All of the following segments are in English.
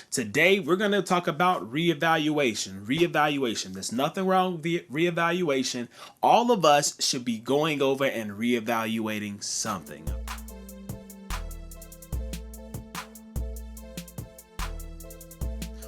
Today, we're going to talk about reevaluation. There's nothing wrong with reevaluation. All of us should be going over and reevaluating something.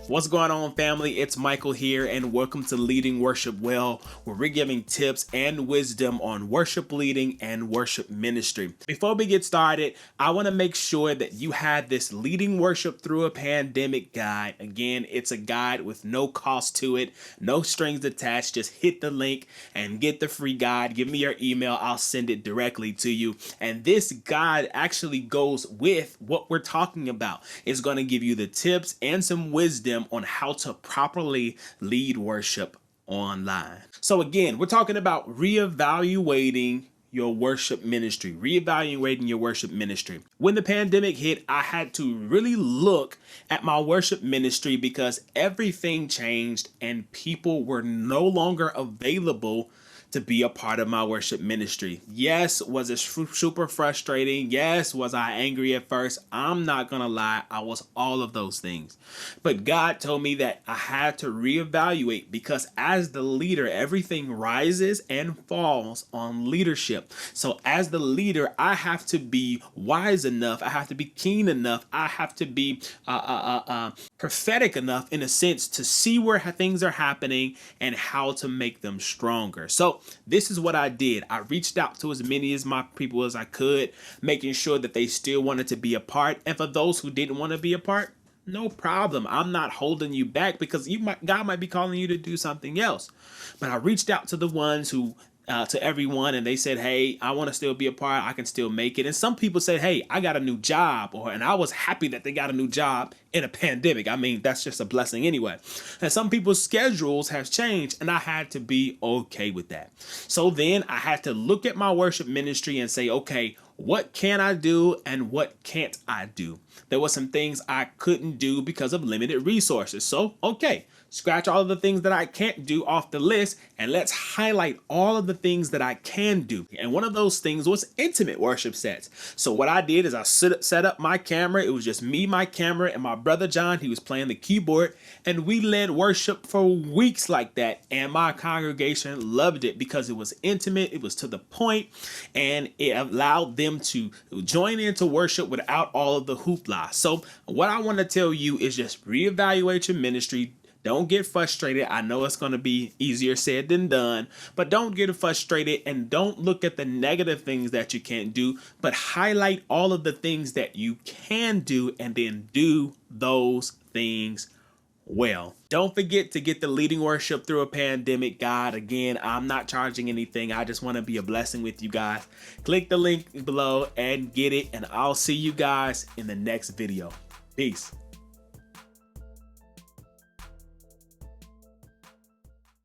What's going on, family? It's Michael here, and welcome to Leading Worship Well, where we're giving tips and wisdom on worship leading and worship ministry. Before we get started, I want to make sure that you had this Leading Worship Through a Pandemic guide. Again, it's a guide with no cost to it, no strings attached. Just hit the link and get the free guide. Give me your email. I'll send it directly to you. And this guide actually goes with what we're talking about. It's going to give you the tips and some wisdom on how to properly lead worship online. So again, we're talking about reevaluating your worship ministry, When the pandemic hit, I had to really look at my worship ministry because everything changed and people were no longer available to be a part of my worship ministry. Yes, was it super frustrating? Yes, was I angry at first? I'm not gonna lie, I was all of those things. But God told me that I had to reevaluate because as the leader, everything rises and falls on leadership. So as the leader, I have to be wise enough, I have to be keen enough, I have to be prophetic enough in a sense to see where things are happening and how to make them stronger. So this is what I did. I reached out to as many of my people as I could, making sure that they still wanted to be a part. And for those who didn't want to be a part, no problem. I'm not holding you back because God might be calling you to do something else. But I reached out to the ones who to everyone, and they said, hey, I want to still be a part. I can still make it. And some people said, hey, I got a new job, and I was happy that they got a new job in a pandemic. I mean, that's just a blessing anyway. And some people's schedules have changed, and I had to be okay with that. So then I had to look at my worship ministry and say, okay, what can I do and what can't I do? There were some things I couldn't do because of limited resources. So, okay, scratch all of the things that I can't do off the list and let's highlight all of the things that I can do. And one of those things was intimate worship sets. So what I did is I set up my camera. It was just me, my camera, and my brother John. He was playing the keyboard, and we led worship for weeks like that. And my congregation loved it because it was intimate, it was to the point, and it allowed them to join into worship without all of the hoopla. So what I want to tell you is just reevaluate your ministry. Don't get frustrated. I know it's going to be easier said than done, but don't get frustrated and don't look at the negative things that you can't do, but highlight all of the things that you can do and then do those things well. Don't forget to get the Leading Worship Through a Pandemic guide. Again, I'm not charging anything. I just want to be a blessing with you guys. Click the link below and get it, and I'll see you guys in the next video. Peace.